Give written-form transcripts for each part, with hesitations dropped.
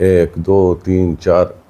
1 2 3 4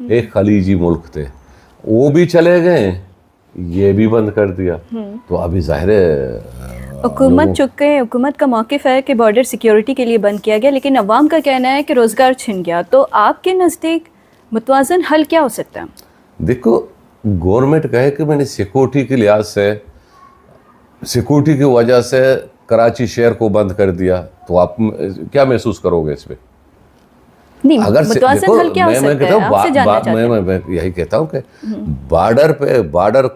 ایک خلیجی ملک تھے, وہ بھی چلے گئے, یہ بھی بند کر دیا. تو ابھی ظاہر ہے حکومت چکے, حکومت کا موقف ہے کہ بارڈر سیکیورٹی کے لیے بند کیا گیا, لیکن عوام کا کہنا ہے کہ روزگار چھن گیا. تو آپ کے نزدیک متوازن حل کیا ہو سکتا ہے؟ دیکھو, گورنمنٹ کہے کہ میں نے سیکورٹی کے لحاظ سے, سیکورٹی کی وجہ سے کراچی شہر کو بند کر دیا, تو آپ کیا محسوس کرو گے اس پہ؟ نہیں, اگر متوازن حل کیا ہو سکتا ہے آپ سے جاننا چاہتے ہیں. میں یہی کہتا ہوں کہ بارڈر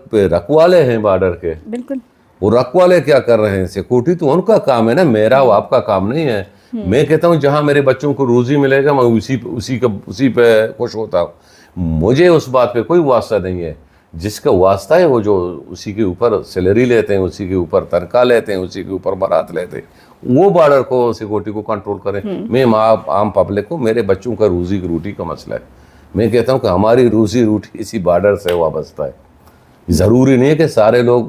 پہ رکھوالے ہیں بارڈر کے, بالکل. وہ رکھوالے کیا کر رہے ہیں؟ سیکورٹی تو ان کا کام ہے نا, میرا وہ آپ کا کام نہیں ہے. میں کہتا ہوں جہاں میرے بچوں کو روزی ملے گا میں اسی پہ خوش ہوتا ہوں. مجھے اس بات پہ کوئی واسطہ نہیں ہے. جس کا واسطہ ہے وہ جو اسی کے اوپر سیلری لیتے ہیں, اسی کے اوپر تنخواہ لیتے ہیں, اسی کے اوپر برات لیتے ہیں, وہ بارڈر کو سیکورٹی کو کنٹرول کریں. میں عام پبلک کو, میرے بچوں کا روزی روٹی کا مسئلہ ہے. میں کہتا ہوں کہ ہماری روزی روٹی اسی بارڈر سے وابستہ ہے. ضروری نہیں ہے کہ سارے لوگ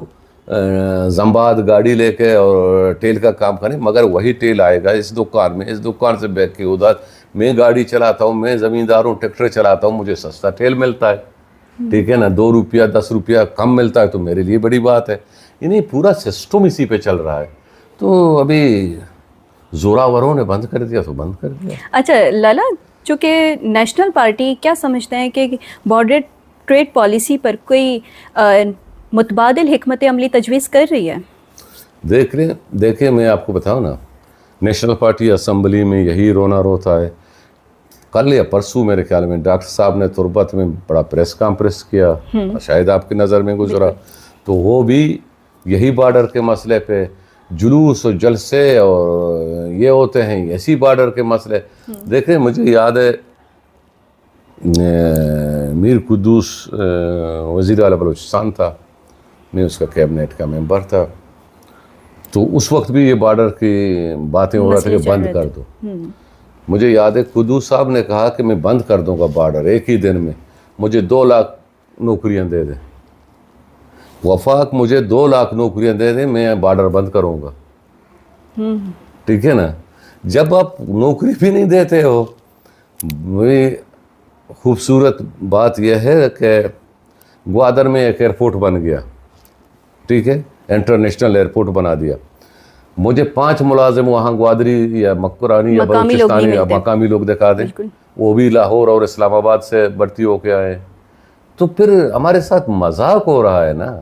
زمباد گاڑی لے کے اور ٹیل کا کام کریں, مگر وہی ٹیل آئے گا اس دکان میں, اس دکان سے بیٹھ کے ادھر. میں گاڑی چلاتا ہوں, میں زمیندار ہوں, ٹریکٹر چلاتا ہوں, مجھے سستا ٹیل ملتا ہے, ٹھیک ہے نا, 2 روپیہ 10 روپیہ کم ملتا ہے, تو میرے لیے بڑی بات ہے. یعنی پورا سسٹم اسی پہ چل رہا ہے. تو ابھی زوراوروں نے بند کر دیا تو بند کر دیا. اچھا لالا, چونکہ نیشنل پارٹی کیا سمجھتے ہیں کہ بارڈر ٹریڈ پالیسی پر کوئی متبادل حکمت عملی تجویز کر رہی ہے؟ دیکھیں میں آپ کو بتاؤں نا, نیشنل پارٹی اسمبلی میں یہی رونا روتا ہے. کل یا پرسوں میرے خیال میں ڈاکٹر صاحب نے تربت میں بڑا پریس کانفرنس کیا, شاید آپ کی نظر میں گزرا, تو وہ بھی یہی بارڈر کے مسئلے پہ جلوس و جلسے اور یہ ہوتے ہیں, ایسی بارڈر کے مسئلے. دیکھیں مجھے یاد ہے میر قدوس وزیر اعلیٰ بلوچستان تھا, میں اس کا کیبنٹ کا ممبر تھا, تو اس وقت بھی یہ بارڈر کی باتیں ہو رہا تھا کہ بند کر دو. مجھے یاد ہے قدوس صاحب نے کہا کہ میں بند کر دوں گا بارڈر ایک ہی دن میں, مجھے 2 لاکھ نوکریاں دے دیں. وفاق مجھے 2 لاکھ نوکریاں دے دیں, میں بارڈر بند کروں گا. ٹھیک ہے نا. جب آپ نوکری بھی نہیں دیتے ہو, خوبصورت بات یہ ہے کہ گوادر میں ایک ایئرپورٹ بن گیا, ٹھیک ہے, انٹرنیشنل ایئرپورٹ بنا دیا. مجھے 5 ملازم وہاں گوادری یا مکرانی یا بلوچستانی یا مقامی لوگ دکھا دیں, وہ بھی لاہور اور اسلام آباد سے بھرتی ہو کے آئے. تو پھر ہمارے ساتھ مذاق ہو رہا ہے نا.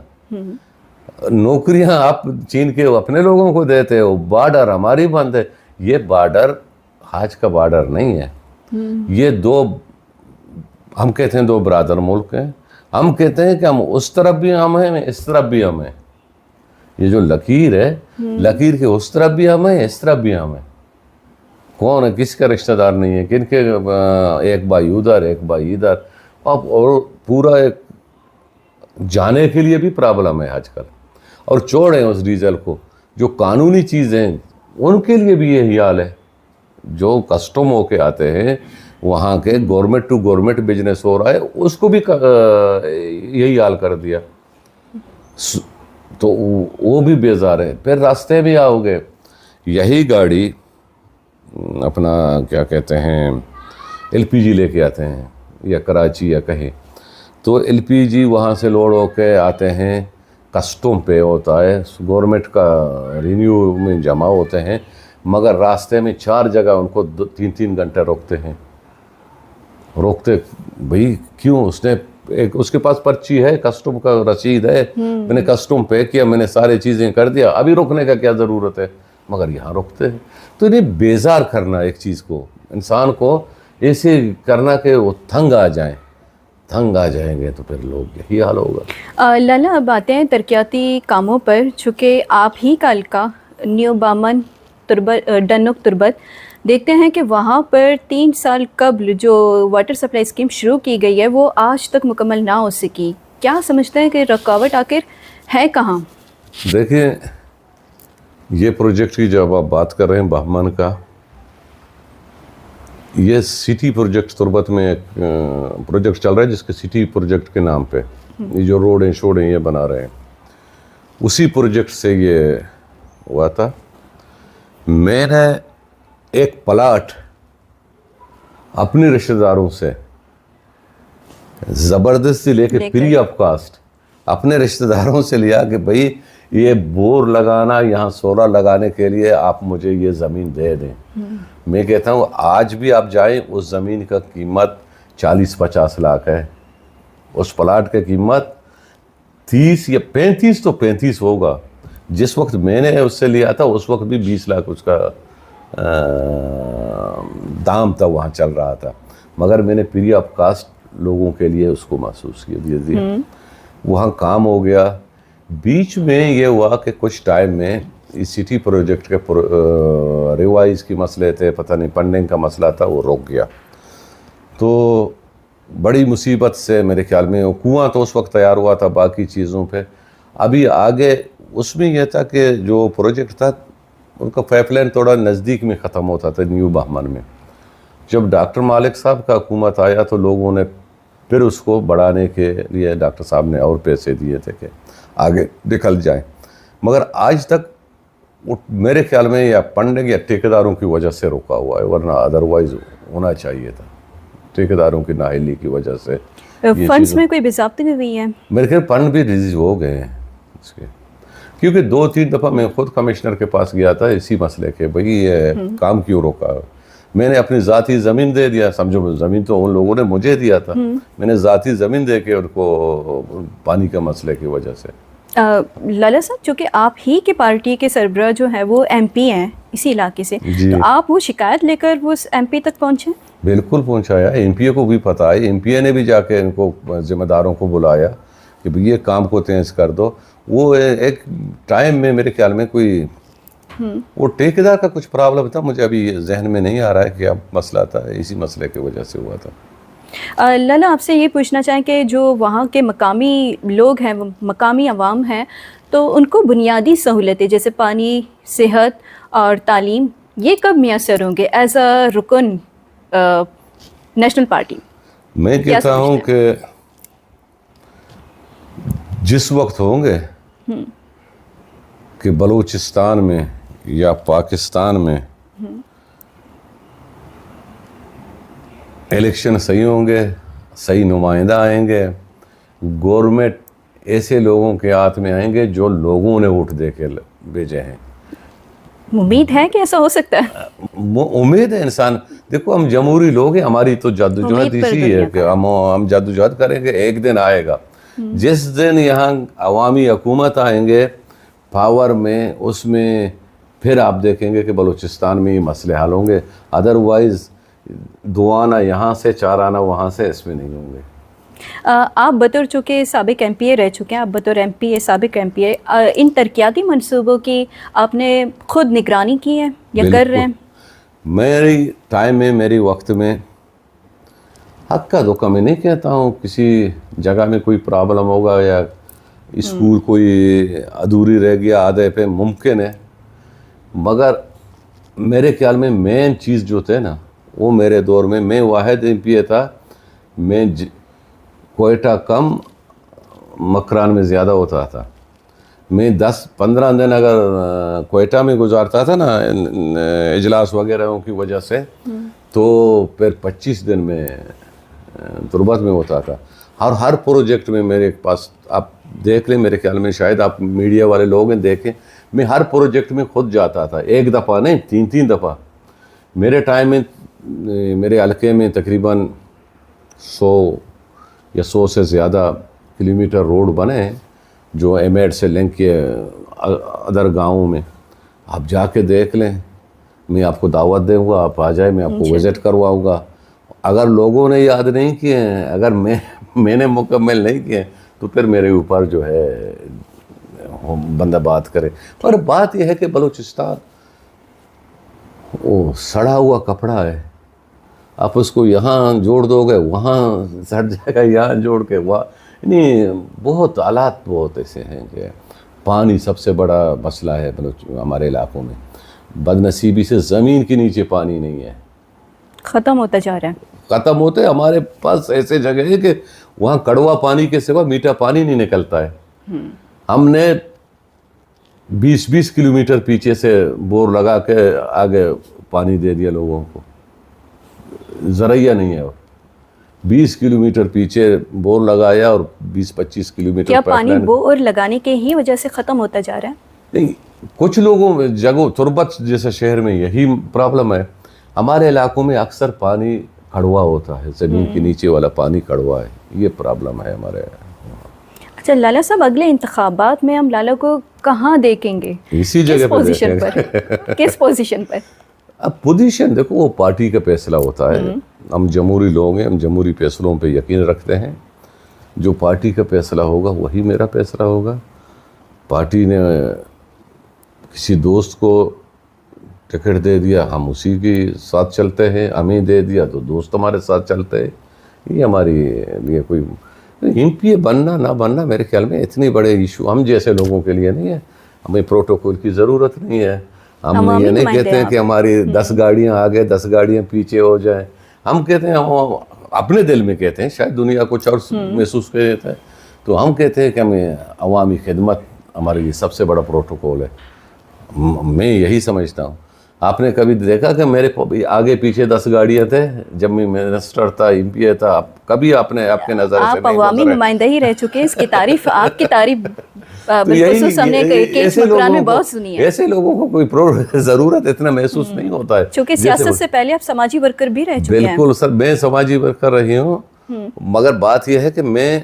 نوکریاں آپ چین کے اپنے لوگوں کو دیتے ہو, بارڈر ہماری بند ہے. یہ بارڈر آج کا بارڈر نہیں ہے, یہ 2 ہم کہتے ہیں 2 برادر ملک ہیں. ہم کہتے ہیں کہ ہم اس طرف بھی ہم ہیں, اس طرف بھی ہم ہیں. یہ جو لکیر ہے, لکیر کے اس طرف بھی ہم ہیں, اس طرف بھی ہم ہیں. کون ہے, کس کا رشتہ دار نہیں ہے, کن کے ایک بھائی ادھر ایک بھائی ادھر. اور پورا ایک جانے کے لیے بھی پرابلم ہے آج کل. اور چھوڑیں اس ڈیزل کو, جو قانونی چیزیں ان کے لیے بھی یہی حال ہے. جو کسٹم ہو کے آتے ہیں وہاں کے, گورنمنٹ ٹو گورنمنٹ بزنس ہو رہا ہے, اس کو بھی یہی حال کر دیا. تو وہ بھی بیزار ہے. پھر راستے بھی آؤ گے, یہی گاڑی اپنا کیا کہتے ہیں LPG لے کے آتے ہیں, یا کراچی یا کہیں, تو LPG وہاں سے لوڈ ہو کے آتے ہیں, کسٹم پہ ہوتا ہے, گورنمنٹ کا رینیو میں جمع ہوتے ہیں, مگر راستے میں 4 جگہ ان کو 3-3 گھنٹے روکتے. بھئی کیوں؟ اس کے پاس پرچی ہے, کسٹم کا رسید ہے, میں نے کسٹم پے کیا, میں نے سارے چیزیں کر دیا, ابھی روکنے کا کیا ضرورت ہے, مگر یہاں روکتے ہیں. تو انہیں بیزار کرنا ایک چیز کو, انسان کو ایسے کرنا کہ وہ تنگ آ جائیں گے, تو پھر لوگ یہی حال ہوگا. لالا, اب آتے ہیں ترقیاتی کاموں پر. چونکہ آپ ہی کا حلقہ نیو بامن ڈنک تربت, دیکھتے ہیں کہ وہاں پر 3 سال قبل جو واٹر سپلائی اسکیم شروع کی گئی ہے وہ آج تک مکمل نہ ہو سکی. کیا سمجھتے ہیں کہ رکاوٹ آخر ہے کہاں؟ دیکھیں, یہ پروجیکٹ کی جب آپ بات کر رہے ہیں بہمن کا, یہ سٹی پروجیکٹ تربت میں ایک پروجیکٹ چل رہا ہے جس کے سٹی پروجیکٹ کے نام پہ یہ جو روڈیں شوڑیں یہ بنا رہے ہیں, اسی پروجیکٹ سے یہ ہوا تھا. میں نے ایک پلاٹ اپنے رشتہ داروں سے زبردستی لے کے فری آف کاسٹ اپنے رشتہ داروں سے لیا کہ بھائی یہ بور لگانا، یہاں سولر لگانے کے لیے آپ مجھے یہ زمین دے دیں. میں کہتا ہوں آج بھی آپ جائیں، اس زمین کا قیمت 40-50 لاکھ ہے. اس پلاٹ کی قیمت 30 یا 35 تو 35 ہوگا. جس وقت میں نے اس سے لیا تھا اس وقت بھی 20 لاکھ اس کا دام تھا، وہاں چل رہا تھا. مگر میں نے فری آف کاسٹ لوگوں کے لیے اس کو محسوس کیا دیا. وہاں کام ہو گیا. بیچ میں یہ ہوا کہ کچھ ٹائم میں اس سٹی پروجیکٹ کے ریوائز کی مسئلے تھے، پتہ نہیں فنڈنگ کا مسئلہ تھا، وہ رک گیا. تو بڑی مصیبت سے میرے خیال میں کنواں تو اس وقت تیار ہوا تھا، باقی چیزوں پہ ابھی آگے. اس میں یہ تھا کہ جو پروجیکٹ تھا ان کا پائپ لائن تھوڑا نزدیک میں ختم ہوتا تھا، نیو بہمن میں. جب ڈاکٹر مالک صاحب کا حکومت آیا تو لوگوں نے پھر اس کو بڑھانے کے لیے ڈاکٹر صاحب نے اور پیسے دیے تھے کہ آگے نکل جائیں. مگر آج تک میرے خیال میں یا فنڈنگ یا ٹھیکیداروں کی وجہ سے رکا ہوا ہے، ورنہ ادروائز ہونا چاہیے تھا. ٹھیکیداروں کی نااہلی کی وجہ سے فنڈز میں کوئی بضابطگی ہوئی ہے؟ میرے خیال فنڈ بھی ریلیز ہو گئے ہیں اس کے، کیونکہ 2-3 دفعہ میں خود کمشنر کے پاس گیا تھا اسی مسئلے کے، بھئی یہ کام کیوں روکا. میں نے اپنی ذاتی زمین دے دیا، سمجھو زمین تو ان لوگوں نے مجھے دیا تھا، میں نے ذاتی زمین دے کے ان کو پانی کے مسئلے کی وجہ سے. لالا صاحب، چونکہ آپ ہی کے پارٹی کے سربراہ جو ہیں وہ ایم پی ہیں اسی علاقے سے، جی. تو آپ وہ شکایت لے کر وہ ایم پی تک پہنچے؟ بالکل پہنچایا. ایم پی اے کو بھی پتہ ہے، ایم پی اے نے بھی جا کے ان کو ذمہ داروں کو بلایا کہ بھئی یہ کام کو تیز کر دو. وہ ایک ٹائم میں میرے خیال میں کوئی وہ ٹھیکیدار کا کچھ پرابلم تھا، مجھے ابھی ذہن میں نہیں آ رہا ہے کہ اب مسئلہ تھا، اسی مسئلے کی وجہ سے ہوا تھا. لالا، آپ سے یہ پوچھنا چاہیں کہ جو وہاں کے مقامی لوگ ہیں، مقامی عوام ہیں، تو ان کو بنیادی سہولتیں جیسے پانی، صحت اور تعلیم یہ کب میسر ہوں گے ایز اے رکن نیشنل پارٹی؟ میں کہتا ہوں کہ جس وقت ہوں گے کہ بلوچستان میں یا پاکستان میں الیکشن صحیح ہوں گے، صحیح نمائندہ آئیں گے، گورنمنٹ ایسے لوگوں کے ہاتھ میں آئیں گے جو لوگوں نے ووٹ دے کے بھیجے ہیں. امید ہے کہ ایسا ہو سکتا ہے؟ امید ہے. انسان دیکھو ہم جمہوری لوگ ہیں، ہماری تو جدوجہد اسی ہے کہ ہم جدوجہد کریں گے. ایک دن آئے گا جس دن یہاں عوامی حکومت آئیں گے پاور میں، اس میں پھر آپ دیکھیں گے کہ بلوچستان میں یہ مسئلے حل ہوں گے. ادروائز دو آنا یہاں سے، 4 آنا وہاں سے، اس میں نہیں ہوں گے. آپ بطور چونکہ سابق ایم پی اے رہ چکے ہیں، آپ بطور ایم پی اے، سابق ایم پی اے، ان ترقیاتی منصوبوں کی آپ نے خود نگرانی کی ہے یا کر رہے ہیں؟ میری ٹائم میں، میری وقت میں، حق کا دھوکہ میں نہیں کہتا ہوں کسی جگہ میں کوئی پرابلم ہوگا یا اسکول کوئی ادھوری رہ گیا آدھے پہ، ممکن ہے. مگر میرے خیال میں مین چیز جو تھے نا، وہ میرے دور میں، میں واحد ایم پی اے تھا. میں کوئٹہ کم مکران میں زیادہ ہوتا تھا. میں 10-15 دن اگر کوئٹہ میں گزارتا تھا نا اجلاس وغیرہ کی وجہ سے، تو پھر 25 دن میں تربت میں ہوتا تھا. ہر پروجیکٹ میں میرے پاس، آپ دیکھ لیں، میرے خیال میں شاید آپ میڈیا والے لوگ ہیں دیکھیں، میں ہر پروجیکٹ میں خود جاتا تھا. ایک دفعہ نہیں، 3 دفعہ. میرے ٹائم میں میرے حلقے میں تقریباً 100 یا 100 سے زیادہ کلومیٹر روڈ بنے ہیں جو ایم ایڈ سے لنک کیے ادر گاؤں میں. آپ جا کے دیکھ لیں، میں آپ کو دعوت دوں گا، آپ آ جائیں، میں آپ کو وزٹ کرواؤں گا. اگر لوگوں نے یاد نہیں کیے ہیں، اگر میں نے مکمل نہیں کیے تو پھر میرے اوپر جو ہے بندہ بات کرے. پر بات یہ ہے کہ بلوچستان وہ سڑا ہوا کپڑا ہے. آپ اس کو یہاں جوڑ دو گے وہاں سڑ جائے گا، یہاں جوڑ کے وہاں، یعنی بہت حالات بہت ایسے ہیں کہ پانی سب سے بڑا مسئلہ ہے ہمارے علاقوں میں. بدنصیبی سے زمین کے نیچے پانی نہیں ہے، ختم ہوتا جا رہا ہے. ختم ہوتے. ہمارے پاس ایسے جگہ ہے کہ وہاں کڑوا پانی کے سوا میٹھا پانی نہیں نکلتا ہے. ہم نے 20 کلومیٹر پیچھے سے بور لگا کے آگے پانی دے دیا لوگوں کو. ذرائع نہیں ہے. 20 کلومیٹر پیچھے بور لگایا اور 20-25 کلومیٹر کیا پانی بور لگانے کے ہی وجہ سے ختم ہوتا جا رہا ہے؟ نہیں، کچھ لوگوں میں جگہوں تربت جیسے شہر میں یہی پرابلم ہے. ہمارے علاقوں میں اکثر پانی کڑوا ہوتا ہے، زمین کے نیچے والا پانی کڑوا ہے، یہ پرابلم ہے ہمارے. اچھا لالا صاحب، اگلے انتخابات میں ہم لالا کو کہاں دیکھیں گے؟ اسی جگہ پہ پوزیشن پر؟ کس پوزیشن پر؟ اب پوزیشن دیکھو وہ پارٹی کا فیصلہ ہوتا ہے. ہم جمہوری لوگ ہیں، ہم جمہوری فیصلوں پہ یقین رکھتے ہیں. جو پارٹی کا فیصلہ ہوگا وہی میرا فیصلہ ہوگا. پارٹی نے کسی دوست کو ٹکٹ دے دیا، ہم اسی کے ساتھ چلتے ہیں. ہمیں دے دیا تو دوست ہمارے ساتھ چلتے ہیں. یہ ہماری لیے کوئی ایم پی اے بننا نہ بننا میرے خیال میں اتنے بڑے ایشو ہم جیسے لوگوں کے لیے نہیں ہے. ہمیں پروٹوکول کی ضرورت نہیں ہے. ہم یہ نہیں کہتے ہیں کہ ہماری 10 گاڑیاں آگے 10 گاڑیاں پیچھے ہو جائیں. ہم کہتے ہیں، ہم اپنے دل میں کہتے ہیں، شاید دنیا کچھ اور محسوس کرتے ہیں، تو ہم کہتے ہیں کہ ہمیں عوامی خدمت ہمارے لیے سب سے بڑا پروٹوکول ہے. میں یہی سمجھتا ہوں. آپ نے کبھی دیکھا کہ میرے آگے پیچھے 10 گاڑیاں تھے جب میں منسٹر تھا، ایم پی اے تھا؟ کبھی آپ نے آپ کے نظر سے آپ عوامی نمائندہ ہی رہ چکے ہیں، اس کی تعریف، آپ کی تعریف بالخصوص ہم نے کیس مکران میں بہت سنی ہے. ایسے لوگوں کو کوئی ضرورت اتنا محسوس نہیں ہوتا ہے. چونکہ سیاست سے پہلے آپ سماجی ورکر بھی رہ چکے ہیں. بالکل سر، میں سماجی ورکر رہی ہوں، مگر بات یہ ہے کہ میں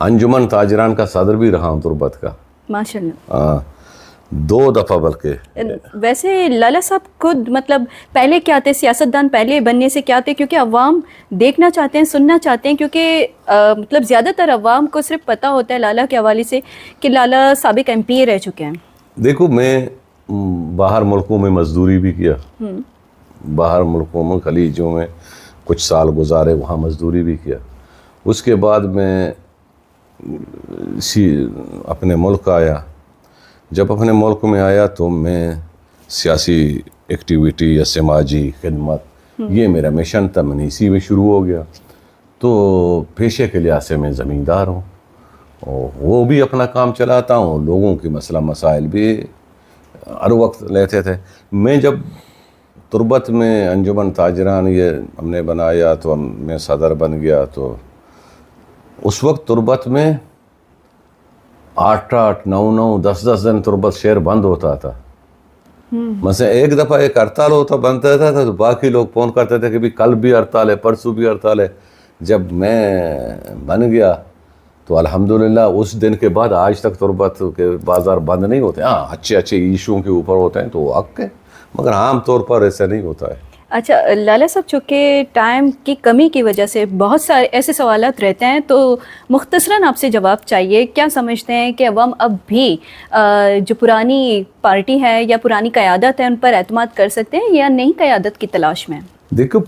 انجمن تاجران کا صدر بھی رہا ہوں تربت کا. ماشاء اللہ. 2 دفعہ بلکہ. ویسے لالا صاحب خود مطلب پہلے کیا تھے؟ سیاستدان پہلے بننے سے کیا تھے؟ کیونکہ عوام دیکھنا چاہتے ہیں، سننا چاہتے ہیں، کیونکہ مطلب زیادہ تر عوام کو صرف پتہ ہوتا ہے لالا کے حوالے سے کہ لالا سابق ایم پی اے رہ چکے ہیں. دیکھو، میں باہر ملکوں میں مزدوری بھی کیا، باہر ملکوں میں خلیجوں میں کچھ سال گزارے، وہاں مزدوری بھی کیا. اس کے بعد میں اپنے ملک آیا. جب اپنے ملک میں آیا تو میں سیاسی ایکٹیویٹی یا سماجی خدمت، یہ میرا مشن تھا. میں نے اسی میں شروع ہو گیا. تو پیشے کے لحاظ سے میں زمیندار ہوں، اور وہ بھی اپنا کام چلاتا ہوں. لوگوں کی مسئلہ مسائل بھی ہر وقت لیتے تھے. میں جب تربت میں انجمن تاجران یہ ہم نے بنایا تو میں صدر بن گیا، تو اس وقت تربت میں 8-8, 9-9, 10-10 دن تربت شہر بند ہوتا تھا. مثلا ایک دفعہ ایک ہڑتال ہوتا بنتا تھا تو باقی لوگ فون کرتے تھے کہ بھی کل بھی ہڑتال ہے، پرسوں بھی ہڑتال ہے. جب میں بن گیا تو الحمدللہ اس دن کے بعد آج تک تربت کے بازار بند نہیں ہوتے. ہاں، اچھے ایشوں کے اوپر ہوتے ہیں تو وہ حق ہے، مگر عام طور پر ایسا نہیں ہوتا ہے. اچھا لالا صاحب، چونکہ ٹائم کی کمی کی وجہ سے بہت سارے ایسے سوالات رہتے ہیں، تو مختصراً آپ سے جواب چاہیے. کیا سمجھتے ہیں کہ عوام اب بھی جو پرانی پارٹی ہے یا پرانی قیادت ہے ان پر اعتماد کر سکتے ہیں یا نئی قیادت کی تلاش میں؟ دیکھو،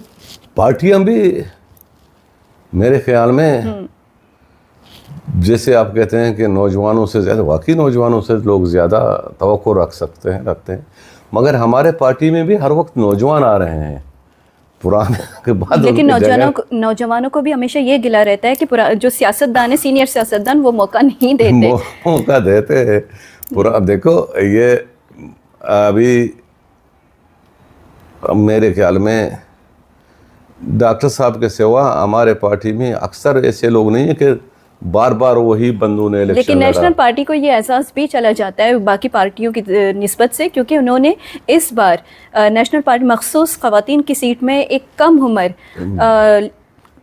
پارٹیاں بھی میرے خیال میں جیسے آپ کہتے ہیں کہ نوجوانوں سے زیادہ، واقعی نوجوانوں سے لوگ زیادہ توقع رکھتے ہیں، مگر ہمارے پارٹی میں بھی ہر وقت نوجوان آ رہے ہیں پرانے کے بعد. لیکن نوجوانوں کو بھی ہمیشہ یہ گلا رہتا ہے کہ جو سیاستدان ہے، سینئر سیاستدان، وہ موقع نہیں دیتے. موقع دیتے ہیں. دیکھو، یہ ابھی میرے خیال میں ڈاکٹر صاحب کے سوا ہمارے پارٹی میں اکثر ایسے لوگ نہیں ہیں کہ بار بار وہی بندوں نے الیکشن لیکن نیشنل پارٹی کو یہ احساس بھی چلا جاتا ہے باقی پارٹیوں کی نسبت سے، کیونکہ انہوں نے اس بار نیشنل پارٹی مخصوص خواتین کی سیٹ میں ایک کم عمر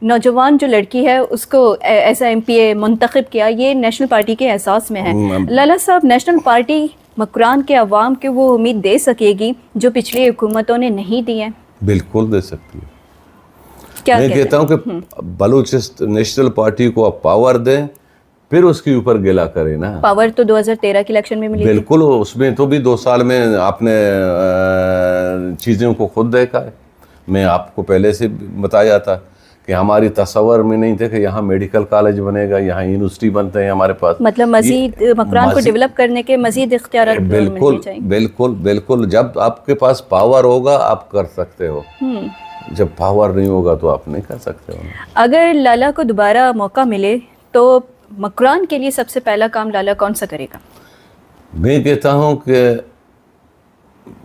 نوجوان جو لڑکی ہے اس کو ایسا ایم پی اے منتخب کیا. یہ نیشنل پارٹی کے احساس میں ہے. لالا صاحب، نیشنل پارٹی مکران کے عوام کے وہ امید دے سکے گی جو پچھلی حکومتوں نے نہیں دی ہے؟ بالکل دے سکتی ہے. میں کہتا ہوں کہ بلوچستان نیشنل پارٹی کو آپ پاور دیں، پھر اس کے اوپر گلا کریں نا. پاور تو 2013 کے الیکشن میں ملی. بالکل، اس میں تو بھی 2 سال میں آپ نے چیزوں کو خود دیکھا ہے. میں آپ کو پہلے سے بتایا تھا کہ ہماری تصور میں نہیں تھے کہ یہاں میڈیکل کالج بنے گا، یہاں یونیورسٹی بنتے ہیں ہمارے پاس. مطلب مزید مکران کو ڈیولپ کرنے کے مزید اختیارات ملنے چاہیے. بالکل. جب آپ کے پاس پاور ہوگا آپ کر سکتے ہو، جب پاور نہیں ہوگا تو آپ نہیں کر سکتے ہو. اگر لالا کو دوبارہ موقع ملے تو مکران کے لیے سب سے پہلا کام لالا کون سا کرے گا؟ میں کہتا ہوں کہ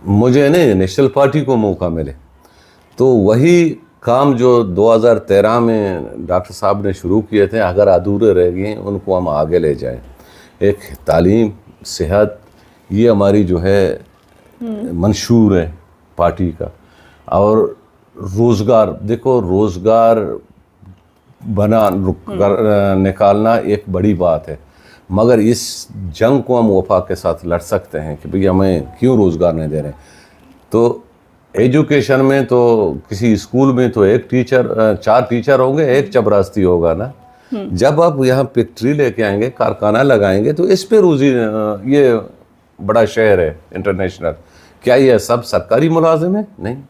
مجھے نہیں، نیشنل پارٹی کو موقع ملے تو وہی کام جو 2013 میں ڈاکٹر صاحب نے شروع کیے تھے اگر ادھورے رہ گئے ہیں ان کو ہم آگے لے جائیں. ایک تعلیم، صحت، یہ ہماری جو ہے منشور ہے پارٹی کا. اور روزگار، دیکھو روزگار نکالنا ایک بڑی بات ہے، مگر اس جنگ کو ہم وفاق کے ساتھ لڑ سکتے ہیں کہ بھئی ہمیں کیوں روزگار نہیں دے رہے ہیں. تو ایجوکیشن میں تو کسی اسکول میں تو 4 ٹیچر ہوں گے، 1 چپراستی ہوگا نا. جب آپ یہاں فیکٹری لے کے آئیں گے، کارخانہ لگائیں گے تو اس پہ روزی، یہ بڑا شہر ہے انٹرنیشنل، کیا یہ سب سرکاری ملازم ہیں؟ نہیں،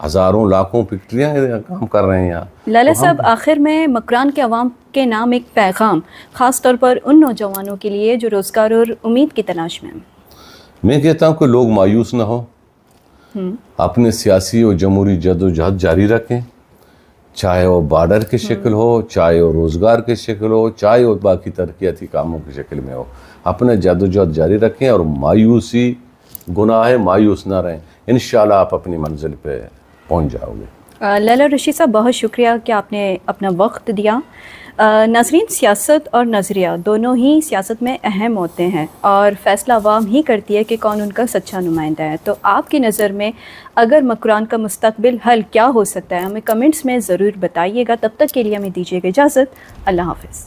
ہزاروں لاکھوں فیکٹریاں کام کر رہے ہیں یہاں. لالا صاحب، آخر میں مکران کے عوام کے نام ایک پیغام، خاص طور پر ان نوجوانوں کے لیے جو روزگار اور امید کی تلاش میں ہیں. میں کہتا ہوں کہ لوگ مایوس نہ ہو، اپنے سیاسی اور جمہوری جدوجہد جاری رکھیں، چاہے وہ بارڈر کی شکل ہو، چاہے وہ روزگار کی شکل ہو، چاہے وہ باقی ترقیاتی کاموں کی شکل میں ہو. اپنے جدوجہد جاری رکھیں اور مایوسی گناہ ہے، مایوس نہ رہیں. انشاءاللہ آپ اپنی منزل پہ پہنچ جاؤ گے. لالا رشید صاحب، بہت شکریہ کہ آپ نے اپنا وقت دیا. ناظرین، سیاست اور نظریہ دونوں ہی سیاست میں اہم ہوتے ہیں اور فیصلہ عوام ہی کرتی ہے کہ کون ان کا سچا نمائندہ ہے. تو آپ کی نظر میں اگر مکران کا مستقبل حل کیا ہو سکتا ہے، ہمیں کمنٹس میں ضرور بتائیے گا. تب تک کے لیے ہمیں دیجیے گا اجازت. اللہ حافظ.